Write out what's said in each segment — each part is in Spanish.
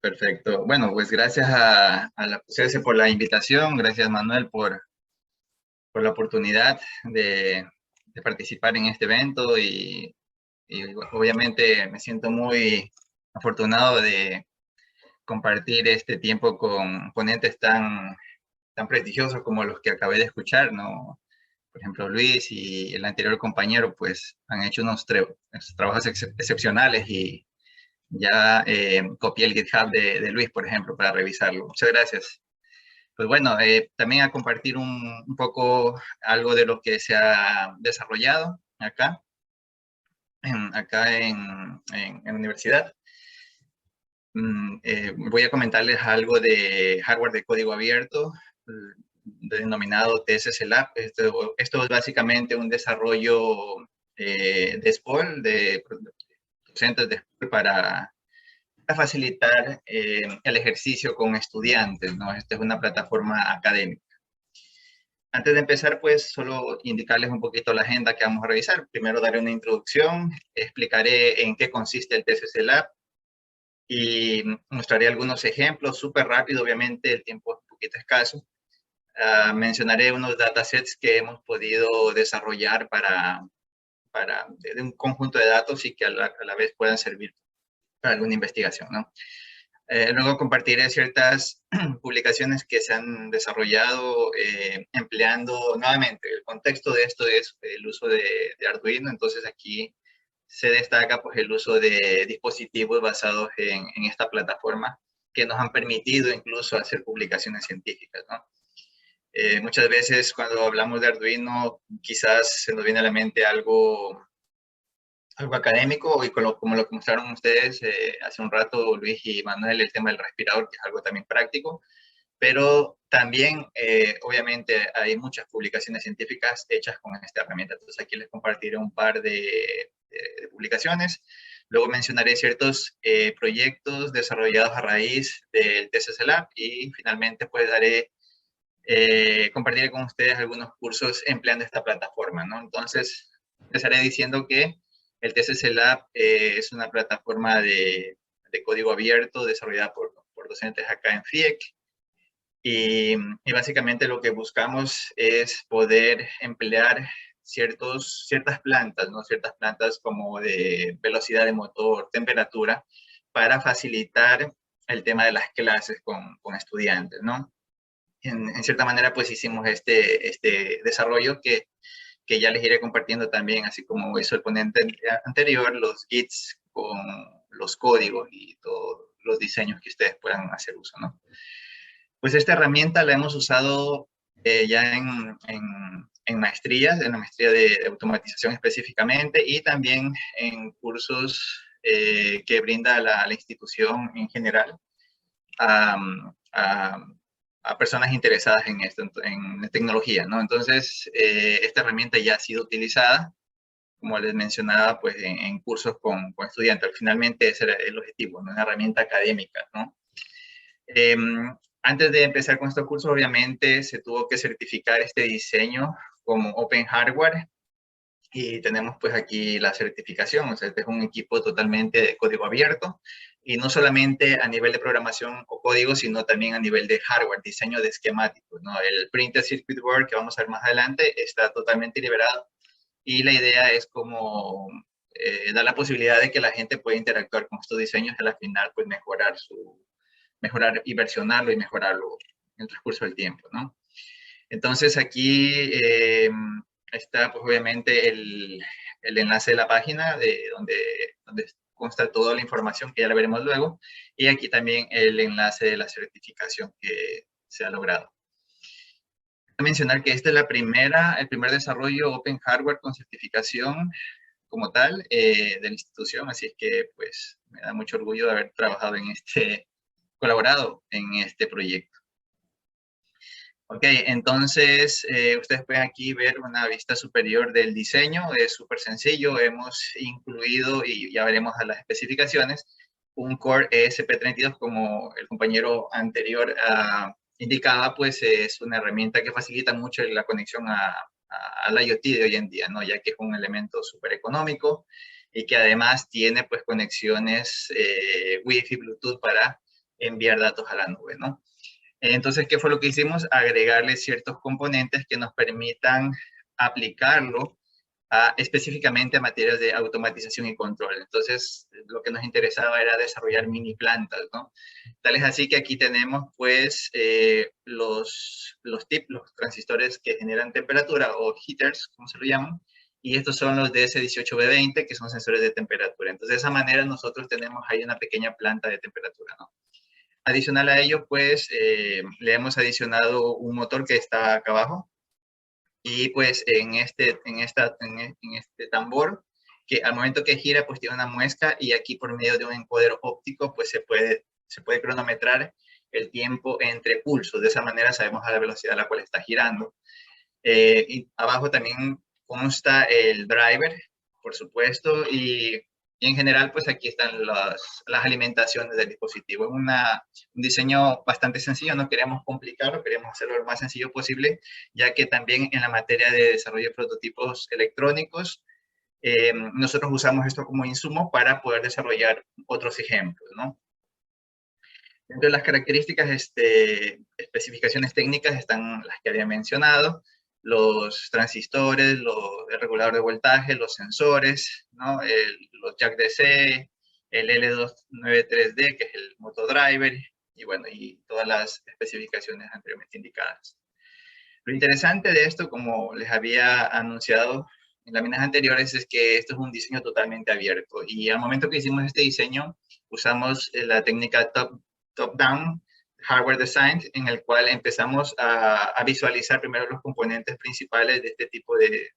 Perfecto. Bueno, pues gracias a la CESE por la invitación, gracias Manuel por la oportunidad de participar en este evento y obviamente me siento muy afortunado de compartir este tiempo con ponentes tan prestigiosos como los que acabé de escuchar, ¿no? Por ejemplo, Luis y el anterior compañero, pues han hecho unos trabajos excepcionales y ya copié el GitHub de Luis, por ejemplo, para revisarlo. Muchas gracias. Pues bueno, también a compartir un poco algo de lo que se ha desarrollado acá en la universidad. Voy a comentarles algo de hardware de código abierto, denominado TSS Lab. Esto es básicamente un desarrollo de SPOL, de docentes de SPOL para facilitar el ejercicio con estudiantes, ¿no? Esta es una plataforma académica. Antes de empezar, pues, solo indicarles un poquito la agenda que vamos a revisar. Primero daré una introducción, explicaré en qué consiste el TSS Lab y mostraré algunos ejemplos súper rápido, obviamente el tiempo es un poquito escaso. Mencionaré unos datasets que hemos podido desarrollar de un conjunto de datos y que a la vez puedan servir para alguna investigación, ¿no? Luego compartiré ciertas publicaciones que se han desarrollado empleando nuevamente. El contexto de esto es el uso de Arduino, entonces aquí se destaca pues, el uso de dispositivos basados en esta plataforma que nos han permitido incluso hacer publicaciones científicas, ¿no? Muchas veces cuando hablamos de Arduino quizás se nos viene a la mente algo académico y como lo que mostraron ustedes hace un rato, Luis y Manuel, el tema del respirador, que es algo también práctico, pero también, obviamente, hay muchas publicaciones científicas hechas con esta herramienta. Entonces, aquí les compartiré un par de publicaciones. Luego mencionaré ciertos proyectos desarrollados a raíz del TCC Lab y finalmente, pues, compartiré con ustedes algunos cursos empleando esta plataforma, ¿no? Entonces, empezaré diciendo que el TCC Lab es una plataforma de código abierto desarrollada por docentes acá en FIEC y básicamente lo que buscamos es poder emplear ciertas plantas, ¿no? Ciertas plantas como de velocidad de motor, temperatura, para facilitar el tema de las clases con estudiantes, ¿no? En cierta manera, pues hicimos este desarrollo que ya les iré compartiendo también, así como hizo el ponente anterior, los Gits con los códigos y todos los diseños que ustedes puedan hacer uso, ¿no? Pues esta herramienta la hemos usado ya en maestrías, en la maestría de automatización específicamente, y también en cursos que brinda la institución en general a, a, a personas interesadas en esto, en tecnología, ¿no? Entonces, esta herramienta ya ha sido utilizada, como les mencionaba, pues en cursos con estudiantes. Finalmente, ese era el objetivo, ¿no? Una herramienta académica, ¿no? Eh, Antes de empezar con estos cursos, obviamente, se tuvo que certificar este diseño como Open Hardware y tenemos pues aquí la certificación, o sea, este es un equipo totalmente de código abierto y no solamente a nivel de programación o código, sino también a nivel de hardware, diseño de esquemáticos, ¿no? El Printed Circuit Board que vamos a ver más adelante está totalmente liberado y la idea es como dar la posibilidad de que la gente pueda interactuar con estos diseños y al final pues mejorar y versionarlo y mejorarlo en el transcurso del tiempo, ¿no? Entonces aquí está pues obviamente el enlace de la página donde consta toda la información que ya la veremos luego y aquí también el enlace de la certificación que se ha logrado. Quiero mencionar que esta es el primer desarrollo Open Hardware con certificación como tal de la institución, así es que pues me da mucho orgullo de haber trabajado colaborado en este proyecto. Ok, entonces ustedes pueden aquí ver una vista superior del diseño, es súper sencillo, hemos incluido, y ya veremos a las especificaciones, un Core ESP32 como el compañero anterior indicaba, pues es una herramienta que facilita mucho la conexión al IoT de hoy en día, ¿no? Ya que es un elemento súper económico y que además tiene pues conexiones Wi-Fi, Bluetooth para enviar datos a la nube, ¿no? Entonces, ¿qué fue lo que hicimos? Agregarle ciertos componentes que nos permitan aplicarlo específicamente a materias de automatización y control. Entonces, lo que nos interesaba era desarrollar mini plantas, ¿no? Tal es así que aquí tenemos, pues, los transistores que generan temperatura, o heaters, como se lo llaman, y estos son los DS18B20, que son sensores de temperatura. Entonces, de esa manera nosotros tenemos ahí una pequeña planta de temperatura, ¿no? Adicional a ello, pues, le hemos adicionado un motor que está acá abajo, y pues en este tambor, que al momento que gira, pues tiene una muesca, y aquí por medio de un encoder óptico, pues se puede cronometrar el tiempo entre pulsos. De esa manera sabemos a la velocidad a la cual está girando. Y abajo también consta el driver, por supuesto, y en general, pues aquí están las alimentaciones del dispositivo. Es un diseño bastante sencillo, no queremos complicarlo, queremos hacerlo lo más sencillo posible, ya que también en la materia de desarrollo de prototipos electrónicos, nosotros usamos esto como insumo para poder desarrollar otros ejemplos, ¿no? Entre las características, especificaciones técnicas están las que había mencionado: los transistores, el regulador de voltaje, los sensores, ¿no? Los jack DC, el L293D, que es el motodriver, y bueno, y todas las especificaciones anteriormente indicadas. Lo interesante de esto, como les había anunciado en láminas anteriores, es que esto es un diseño totalmente abierto, y al momento que hicimos este diseño, usamos la técnica top-down hardware design, en el cual empezamos a visualizar primero los componentes principales de este tipo de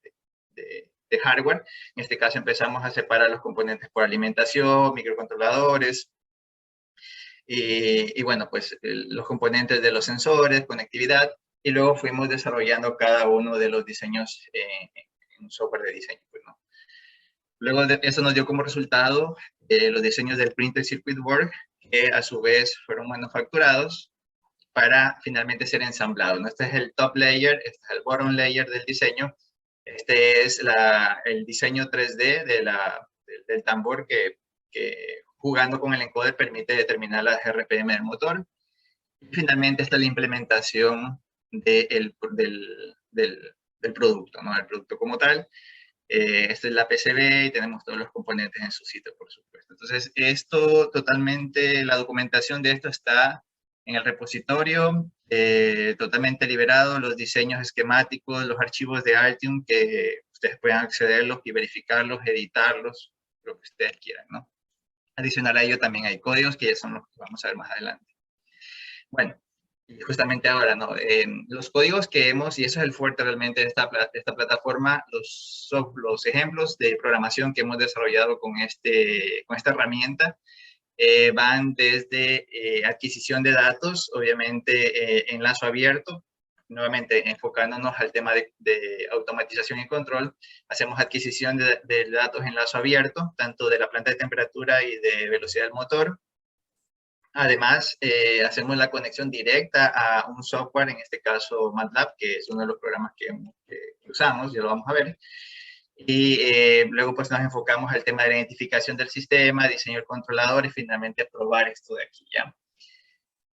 hardware. En este caso empezamos a separar los componentes por alimentación, microcontroladores, y bueno, pues los componentes de los sensores, conectividad, y luego fuimos desarrollando cada uno de los diseños en un software de diseño, pues, ¿no? Luego de eso nos dio como resultado los diseños del printed circuit board, que a su vez fueron manufacturados para finalmente ser ensamblados, ¿no? Este es el top layer, este es el bottom layer del diseño. Este es el diseño 3D del tambor que jugando con el encoder permite determinar las RPM del motor. Y finalmente está la implementación del producto, ¿no? El producto como tal. Esta es la PCB y tenemos todos los componentes en su sitio, por supuesto. Entonces, esto totalmente, la documentación de esto está en el repositorio, totalmente liberado, los diseños esquemáticos, los archivos de Altium, que ustedes puedan accederlos y verificarlos, editarlos, lo que ustedes quieran, ¿no? Adicional a ello también hay códigos que ya son los que vamos a ver más adelante. Bueno, y justamente ahora, ¿no? Los códigos que hemos, y eso es el fuerte realmente de esta plataforma, los ejemplos de programación que hemos desarrollado con esta herramienta, van desde adquisición de datos, obviamente enlazo abierto, nuevamente enfocándonos al tema de automatización y control. Hacemos adquisición de datos enlazo abierto, tanto de la planta de temperatura y de velocidad del motor. Además, hacemos la conexión directa a un software, en este caso MATLAB, que es uno de los programas que usamos, ya lo vamos a ver. Y luego pues nos enfocamos al tema de la identificación del sistema, diseño del controlador y finalmente probar esto de aquí, ¿ya?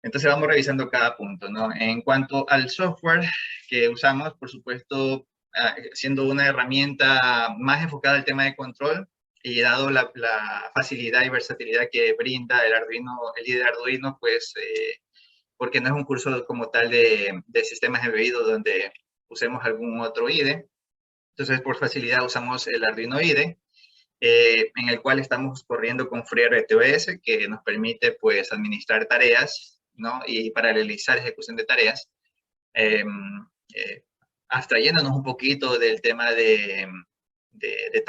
Entonces vamos revisando cada punto, ¿no? En cuanto al software que usamos, por supuesto, siendo una herramienta más enfocada al tema de control, y dado la facilidad y versatilidad que brinda el IDE de Arduino, pues, porque no es un curso como tal de sistemas embebidos donde usemos algún otro IDE, entonces por facilidad usamos el Arduino IDE, en el cual estamos corriendo con FreeRTOS, que nos permite pues administrar tareas, ¿no? Y paralelizar ejecución de tareas, eh, eh, abstrayéndonos un poquito del tema de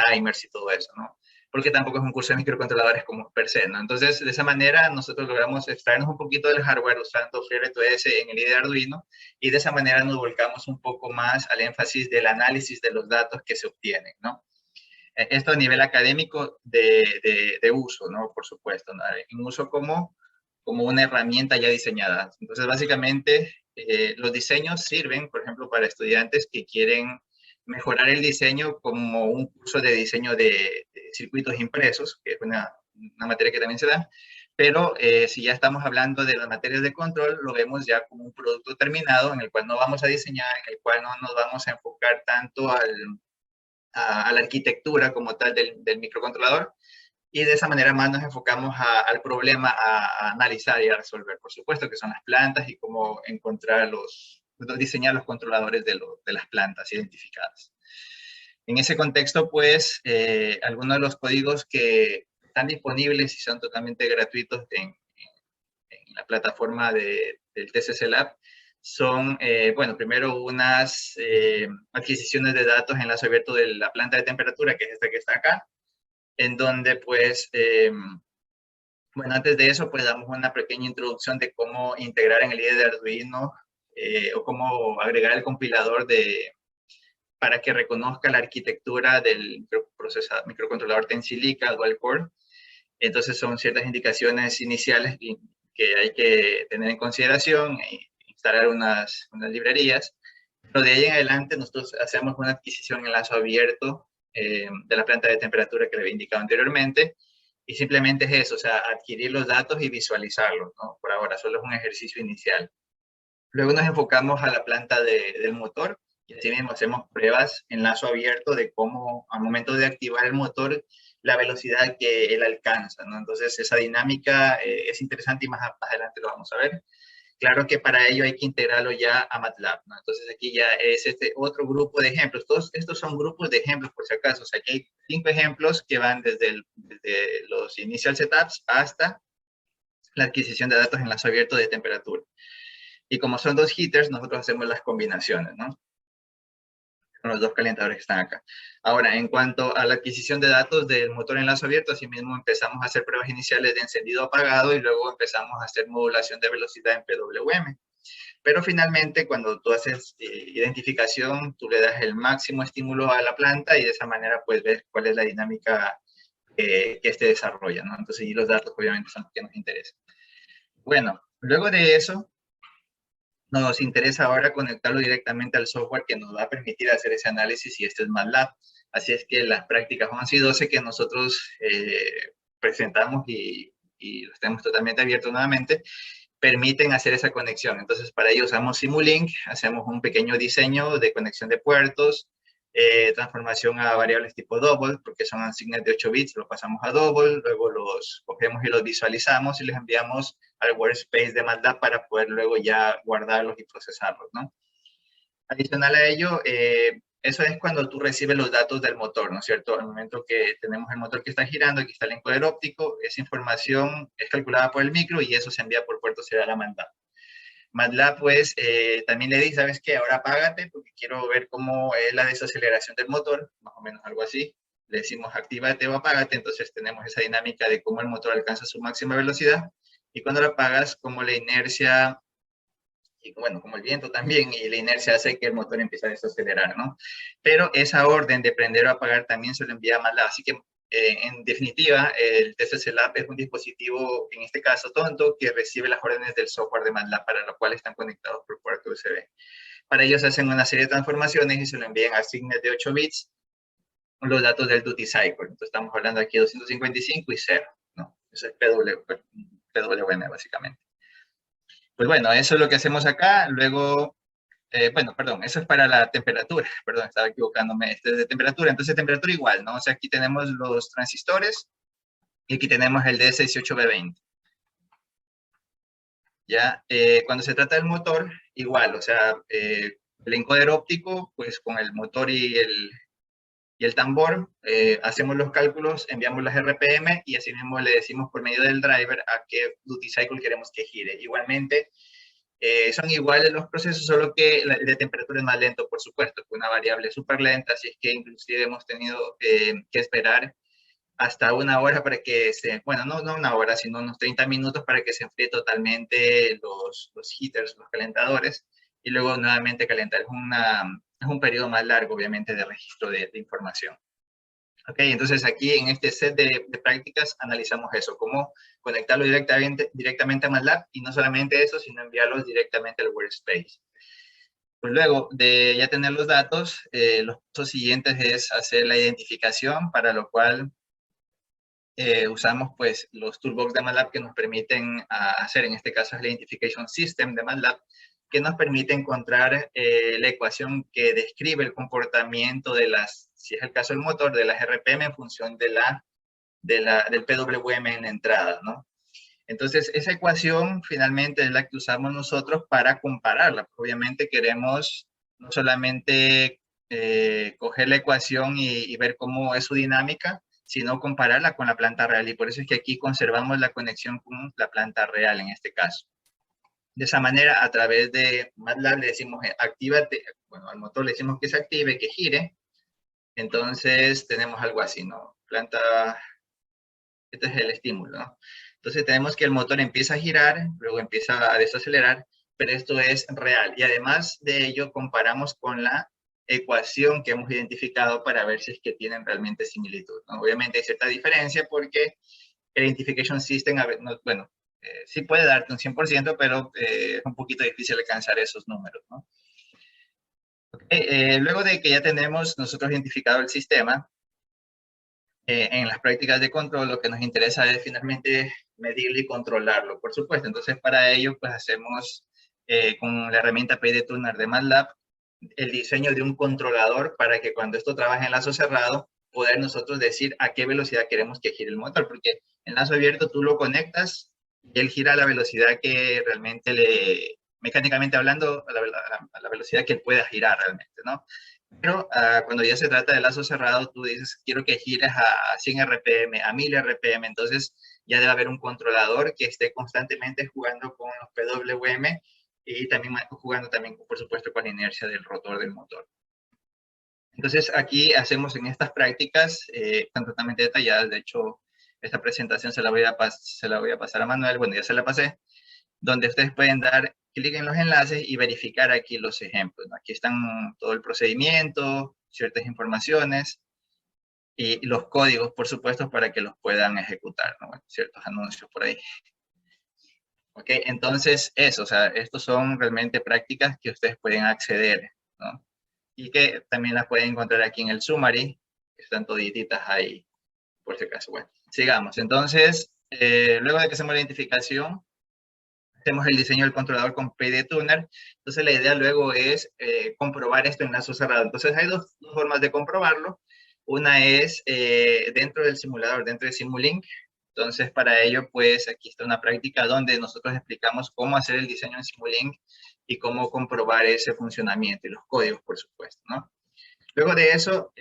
timers y todo eso, ¿no? Porque tampoco es un curso de microcontroladores como per se, ¿no? Entonces, de esa manera, nosotros logramos extraernos un poquito del hardware usando FreeRTOS en el IDE de Arduino, y de esa manera nos volcamos un poco más al énfasis del análisis de los datos que se obtienen, ¿no? Esto a nivel académico de uso, ¿no? Por supuesto, ¿no? En uso como una herramienta ya diseñada. Entonces, básicamente, los diseños sirven, por ejemplo, para estudiantes que quieren mejorar el diseño como un curso de diseño de circuitos impresos, que es una materia que también se da, Pero si ya estamos hablando de las materias de control, lo vemos ya como un producto terminado en el cual no vamos a diseñar, en el cual no nos vamos a enfocar tanto a la arquitectura como tal del microcontrolador, y de esa manera más nos enfocamos al problema, a analizar y a resolver, por supuesto, que son las plantas y cómo encontrar diseñar los controladores de las plantas identificadas. En ese contexto, pues, algunos de los códigos que están disponibles y son totalmente gratuitos en la plataforma del TCC Lab son, bueno, primero unas adquisiciones de datos en lazo abierto de la planta de temperatura, que es esta que está acá, en donde, pues, bueno, antes de eso, pues damos una pequeña introducción de cómo integrar en el IDE de Arduino o cómo agregar el compilador para que reconozca la arquitectura del microcontrolador Tensilica Dual Core. Entonces son ciertas indicaciones iniciales que hay que tener en consideración e instalar unas librerías. Pero de ahí en adelante nosotros hacemos una adquisición en lazo abierto de la planta de temperatura que le había indicado anteriormente. Y simplemente es eso, o sea, adquirir los datos y visualizarlos, ¿no? Por ahora, solo es un ejercicio inicial. Luego nos enfocamos a la planta del motor y así mismo hacemos pruebas en lazo abierto de cómo al momento de activar el motor, la velocidad que él alcanza, ¿no? Entonces esa dinámica es interesante y más adelante lo vamos a ver. Claro que para ello hay que integrarlo ya a MATLAB, ¿no? Entonces aquí ya es este otro grupo de ejemplos. Todos estos son grupos de ejemplos por si acaso. O sea, aquí hay 5 ejemplos que van desde los initial setups hasta la adquisición de datos en lazo abierto de temperatura. Y como son dos heaters, nosotros hacemos las combinaciones, ¿no? Con los dos calentadores que están acá. Ahora, en cuanto a la adquisición de datos del motor en lazo abierto, asimismo empezamos a hacer pruebas iniciales de encendido apagado y luego empezamos a hacer modulación de velocidad en PWM. Pero finalmente, cuando tú haces identificación, tú le das el máximo estímulo a la planta y de esa manera puedes ver cuál es la dinámica que este desarrolla, ¿no? Entonces, y los datos obviamente son los que nos interesan. Bueno, luego de eso, nos interesa ahora conectarlo directamente al software que nos va a permitir hacer ese análisis y este es MATLAB. Así es que las prácticas 11 y 12 que nosotros presentamos y los tenemos totalmente abiertos nuevamente, permiten hacer esa conexión. Entonces, para ello usamos Simulink, hacemos un pequeño diseño de conexión de puertos, transformación a variables tipo double, porque son asignes de 8 bits, lo pasamos a double, luego los cogemos y los visualizamos y les enviamos al workspace de MATLAB para poder luego ya guardarlos y procesarlos, ¿no? Adicional a ello, eso es cuando tú recibes los datos del motor, ¿no es cierto? Al momento que tenemos el motor que está girando, aquí está el encoder óptico, esa información es calculada por el micro y eso se envía por puerto serial a MATLAB. MATLAB, pues, también le dice, ¿sabes qué? Ahora apágate porque quiero ver cómo es la desaceleración del motor, más o menos algo así. Le decimos actívate o apágate, entonces tenemos esa dinámica de cómo el motor alcanza su máxima velocidad y cuando lo apagas, cómo la inercia y bueno, como el viento también, y la inercia hace que el motor empiece a desacelerar, ¿no? Pero esa orden de prender o apagar también se lo envía a MATLAB, así que en definitiva, el TCC Lab es un dispositivo, en este caso tonto, que recibe las órdenes del software de MATLAB para lo cual están conectados por puerto USB. Para ellos hacen una serie de transformaciones y se lo envían a signos de 8 bits, los datos del duty cycle. Entonces estamos hablando aquí de 255 y 0, ¿no? Eso es PWM básicamente. Pues bueno, eso es lo que hacemos acá. Luego, bueno, perdón, eso es para la temperatura. Perdón, estaba equivocándome. Este es de temperatura. Entonces, temperatura igual, ¿no? O sea, aquí tenemos los transistores y aquí tenemos el DS18B20. ¿Ya? Cuando se trata del motor, igual, o sea, el encoder óptico, pues con el motor y el tambor, hacemos los cálculos, enviamos las RPM y así mismo le decimos por medio del driver a qué duty cycle queremos que gire. Igualmente, son iguales los procesos, solo que el de temperatura es más lento, por supuesto, con una variable súper lenta, así es que inclusive hemos tenido que esperar hasta una hora para que bueno, no una hora, sino unos 30 minutos para que se enfríe totalmente los heaters, los calentadores, y luego nuevamente calentar. Es un periodo más largo, obviamente, de registro de información. Ok, entonces aquí en este set de prácticas analizamos eso, cómo conectarlo directamente a MATLAB y no solamente eso, sino enviarlos directamente al workspace. Pues luego de ya tener los datos, los pasos siguientes es hacer la identificación, para lo cual usamos pues los toolbox de MATLAB que nos permiten hacer, en este caso es el Identification System de MATLAB, que nos permite encontrar la ecuación que describe el comportamiento de las, si es el caso del motor, de las RPM en función de del PWM en la entrada, ¿no? Entonces, esa ecuación finalmente es la que usamos nosotros para compararla. Obviamente queremos no solamente coger la ecuación y ver cómo es su dinámica, sino compararla con la planta real. Y por eso es que aquí conservamos la conexión con la planta real en este caso. De esa manera, a través de MATLAB le decimos actívate, bueno, al motor le decimos que se active, que gire. Entonces tenemos algo así, ¿no? Planta, este es el estímulo, ¿no? Entonces tenemos que el motor empieza a girar, luego empieza a desacelerar, pero esto es real. Y además de ello, comparamos con la ecuación que hemos identificado para ver si es que tienen realmente similitud, ¿no? Obviamente hay cierta diferencia porque el Identification System, no, bueno, sí puede darte un 100%, pero es un poquito difícil alcanzar esos números, ¿no? Okay, luego de que ya tenemos nosotros identificado el sistema, en las prácticas de control lo que nos interesa es finalmente medirlo y controlarlo, por supuesto. Entonces, para ello, pues hacemos con la herramienta PIDtuner de MATLAB el diseño de un controlador para que cuando esto trabaje en lazo cerrado, poder nosotros decir a qué velocidad queremos que gire el motor, porque en lazo abierto tú lo conectas y él gira a la velocidad que realmente mecánicamente hablando, a la velocidad que él pueda girar realmente, ¿no? Pero cuando ya se trata de lazo cerrado, tú dices, quiero que gires a 100 RPM, a 1000 RPM, entonces ya debe haber un controlador que esté constantemente jugando con los PWM y también jugando también, por supuesto, con la inercia del rotor del motor. Entonces aquí hacemos en estas prácticas, están totalmente detalladas, de hecho, esta presentación se la voy a pasar a Manuel, bueno, ya se la pasé, donde ustedes pueden dar clic en los enlaces y verificar aquí los ejemplos, ¿no? Aquí están todo el procedimiento, ciertas informaciones y los códigos, por supuesto, para que los puedan ejecutar, ¿no? Bueno, ciertos anuncios por ahí. Ok, entonces eso, o sea, estos son realmente prácticas que ustedes pueden acceder, ¿no? Y que también las pueden encontrar aquí en el summary, que están todititas ahí, por si acaso. Bueno, sigamos. Entonces, luego de que hacemos la identificación, hacemos el diseño del controlador con PIDtuner. Entonces la idea luego es comprobar esto en lazo cerrado. Entonces hay dos formas de comprobarlo. Una es dentro del simulador, dentro de Simulink. Entonces para ello, pues aquí está una práctica donde nosotros explicamos cómo hacer el diseño en Simulink y cómo comprobar ese funcionamiento y los códigos, por supuesto, ¿no? Luego de eso,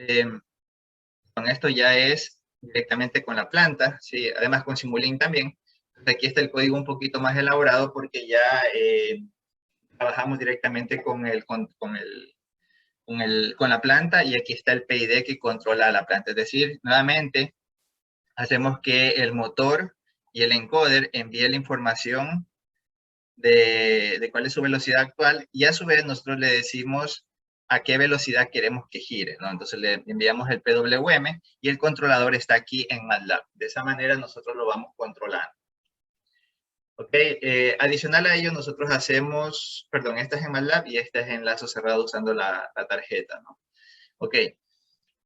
con esto ya es directamente con la planta, ¿sí? Además con Simulink también. Aquí está el código un poquito más elaborado porque ya trabajamos directamente con la planta y aquí está el PID que controla la planta. Es decir, nuevamente hacemos que el motor y el encoder envíe la información de cuál es su velocidad actual y a su vez nosotros le decimos a qué velocidad queremos que gire, ¿no? Entonces le enviamos el PWM y el controlador está aquí en MATLAB. De esa manera nosotros lo vamos controlando. Ok, adicional a ello nosotros hacemos, perdón, esta es en MATLAB y esta es en lazo cerrado usando la tarjeta, ¿no? Ok,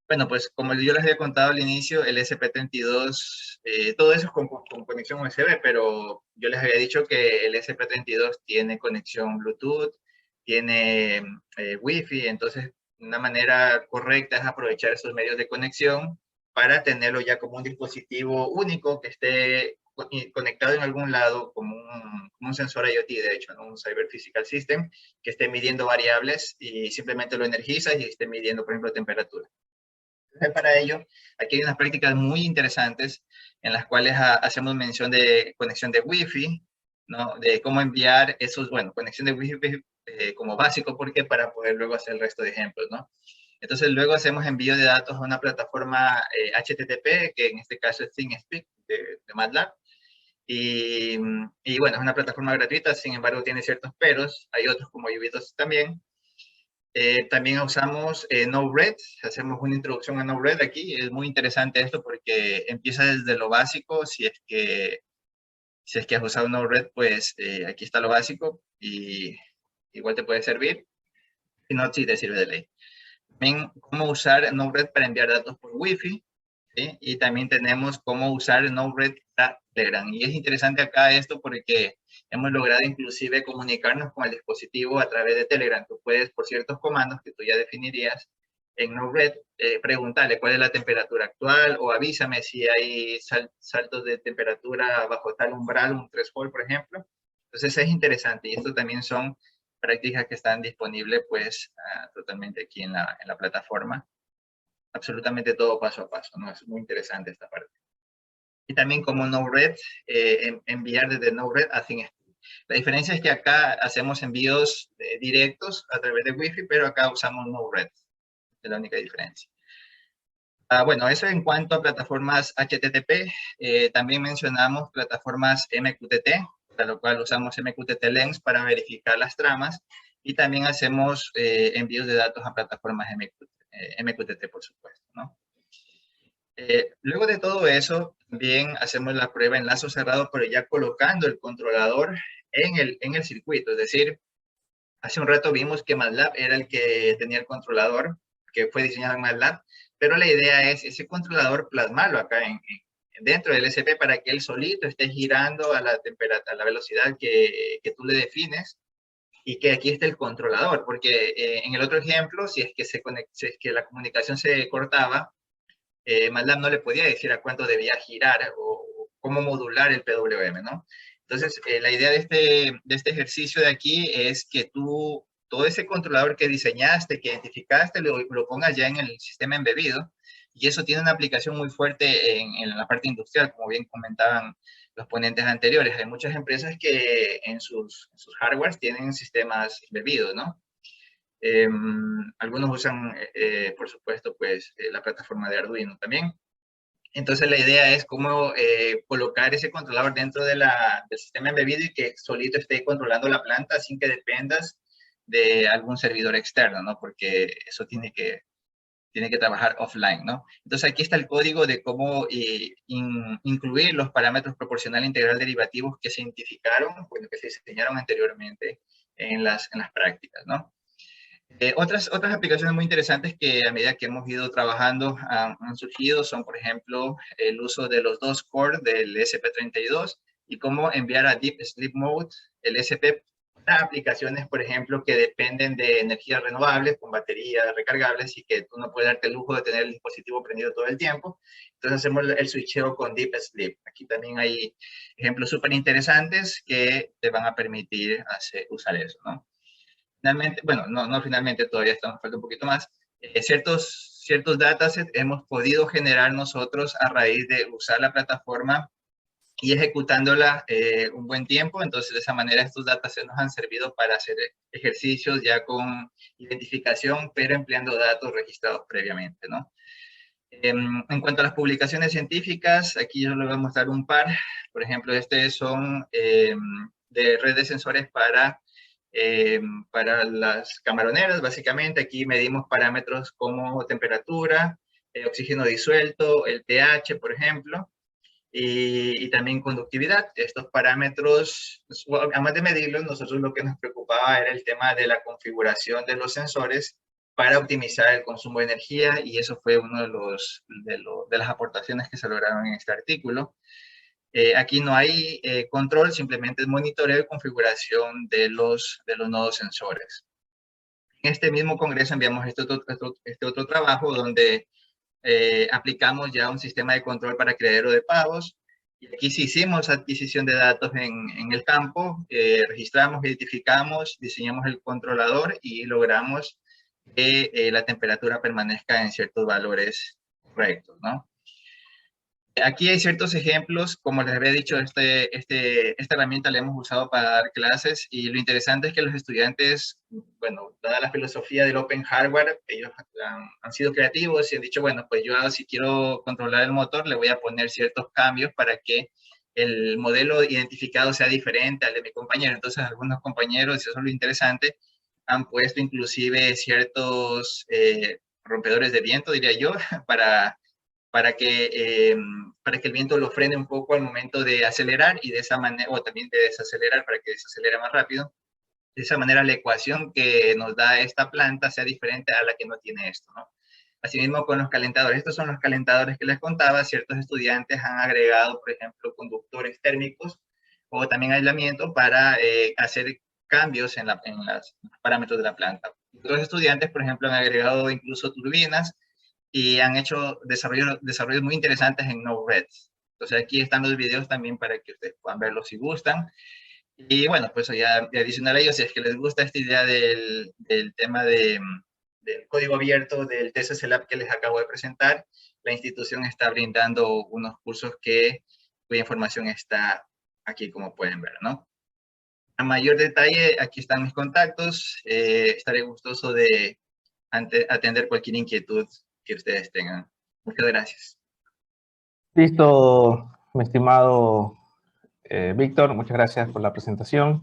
bueno, pues como yo les había contado al inicio, el SP32, todo eso es con conexión USB, pero yo les había dicho que el SP32 tiene conexión Bluetooth, tiene Wi-Fi, entonces una manera correcta es aprovechar esos medios de conexión para tenerlo ya como un dispositivo único que esté conectado en algún lado como un sensor IoT, de hecho, ¿no? Un Cyber Physical System que esté midiendo variables y simplemente lo energizas y esté midiendo, por ejemplo, temperatura. Para ello, aquí hay unas prácticas muy interesantes en las cuales hacemos mención de conexión de Wi-Fi, ¿no? De cómo enviar esos, bueno, conexión de Wi-Fi como básico, porque para poder luego hacer el resto de ejemplos, ¿no? Entonces, luego hacemos envío de datos a una plataforma HTTP, que en este caso es ThinkSpeak de MATLAB. Y bueno, es una plataforma gratuita, sin embargo, tiene ciertos peros. Hay otros como Ubisoft también. También usamos Node-RED, hacemos una introducción a Node-RED aquí, es muy interesante esto porque empieza desde lo básico, si es que has usado Node-RED, pues aquí está lo básico y igual te puede servir, si no, sí te sirve de ley. También cómo usar Node-RED para enviar datos por Wi-Fi, ¿sí? Y también tenemos cómo usar Node-RED para Telegram. Y es interesante acá esto porque hemos logrado inclusive comunicarnos con el dispositivo a través de Telegram. Tú puedes, por ciertos comandos que tú ya definirías en Node-RED, preguntarle cuál es la temperatura actual o avísame si hay saltos de temperatura bajo tal umbral, un threshold, por ejemplo. Entonces es interesante y esto también son prácticas que están disponibles pues totalmente aquí en la plataforma. Absolutamente todo paso a paso, ¿no? Es muy interesante esta parte. Y también como Node-RED, enviar desde Node-RED a ThingSpeed. La diferencia es que acá hacemos envíos directos a través de Wi-Fi, pero acá usamos Node-RED. Es la única diferencia. Bueno, eso en cuanto a plataformas HTTP. También mencionamos plataformas MQTT, para lo cual usamos MQTT Lens para verificar las tramas. Y también hacemos envíos de datos a plataformas MQTT, por supuesto, ¿no? Luego de todo eso, también hacemos la prueba en lazo cerrado, pero ya colocando el controlador en el circuito. Es decir, hace un rato vimos que MATLAB era el que tenía el controlador, que fue diseñado en MATLAB, pero la idea es ese controlador plasmarlo acá dentro del SP para que él solito esté girando a la temperatura, a la velocidad que tú le defines y que aquí esté el controlador, porque en el otro ejemplo, si es que la comunicación se cortaba, MATLAB no le podía decir a cuánto debía girar o cómo modular el PWM, ¿no? Entonces, la idea de este ejercicio de aquí es que tú, todo ese controlador que diseñaste, que identificaste, lo pongas ya en el sistema embebido, y eso tiene una aplicación muy fuerte en la parte industrial, como bien comentaban los ponentes anteriores. Hay muchas empresas que en sus hardwares tienen sistemas embebidos, ¿no? Algunos usan, por supuesto, pues la plataforma de Arduino también. Entonces la idea es cómo colocar ese controlador dentro del sistema embebido y que solito esté controlando la planta sin que dependas de algún servidor externo, ¿no? Porque eso tiene que trabajar offline, ¿no? Entonces aquí está el código de cómo incluir los parámetros proporcional integral derivativos que se identificaron, bueno, que se diseñaron anteriormente en las prácticas, ¿no? Otras aplicaciones muy interesantes que a medida que hemos ido trabajando han surgido son, por ejemplo, el uso de los dos cores del ESP32 y cómo enviar a Deep Sleep Mode el ESP para aplicaciones, por ejemplo, que dependen de energías renovables con baterías recargables y que tú no puedes darte el lujo de tener el dispositivo prendido todo el tiempo. Entonces hacemos el switcheo con Deep Sleep. Aquí también hay ejemplos súper interesantes que te van a permitir usar eso, ¿no? Finalmente, bueno, no finalmente, todavía estamos falta un poquito más, ciertos datasets hemos podido generar nosotros a raíz de usar la plataforma y ejecutándola un buen tiempo. Entonces, de esa manera, estos datasets nos han servido para hacer ejercicios ya con identificación, pero empleando datos registrados previamente, ¿no? En cuanto a las publicaciones científicas, aquí yo les voy a mostrar un par. Por ejemplo, son de red de sensores para las camaroneras. Básicamente, aquí medimos parámetros como temperatura, oxígeno disuelto, el pH, por ejemplo, y también conductividad. Estos parámetros, además de medirlos, nosotros lo que nos preocupaba era el tema de la configuración de los sensores para optimizar el consumo de energía, y eso fue uno de las aportaciones que se lograron en este artículo. Aquí no hay control, simplemente es monitoreo y configuración de los nodos sensores. En este mismo congreso enviamos este otro trabajo donde aplicamos ya un sistema de control para criadero de pavos. Y aquí sí hicimos adquisición de datos en el campo, registramos, identificamos, diseñamos el controlador y logramos que la temperatura permanezca en ciertos valores correctos, ¿no? Aquí hay ciertos ejemplos, como les había dicho, esta herramienta la hemos usado para dar clases, y lo interesante es que los estudiantes, bueno, dada la filosofía del Open Hardware, ellos han sido creativos y han dicho, bueno, pues yo si quiero controlar el motor, le voy a poner ciertos cambios para que el modelo identificado sea diferente al de mi compañero. Entonces, algunos compañeros, y eso es lo interesante, han puesto inclusive ciertos rompedores de viento, diría yo, para para que, para que el viento lo frene un poco al momento de acelerar, y de esa manera, o también de desacelerar para que desacelere más rápido. De esa manera la ecuación que nos da esta planta sea diferente a la que no tiene esto, ¿no? Asimismo, con los calentadores. Estos son los calentadores que les contaba. Ciertos estudiantes han agregado, por ejemplo, conductores térmicos o también aislamiento para hacer cambios en los parámetros de la planta. Los estudiantes, por ejemplo, han agregado incluso turbinas y han hecho desarrollos muy interesantes en Node-RED. Entonces aquí están los videos también para que ustedes puedan verlos si gustan. Y bueno, pues ya adicional a ello, si es que les gusta esta idea del tema del código abierto del TCC Lab que les acabo de presentar, la institución está brindando unos cursos cuya información está aquí, como pueden ver, ¿no? A mayor detalle, aquí están mis contactos. Estaré gustoso de atender cualquier inquietud que ustedes tengan. Muchas gracias. Listo, mi estimado Víctor, muchas gracias por la presentación.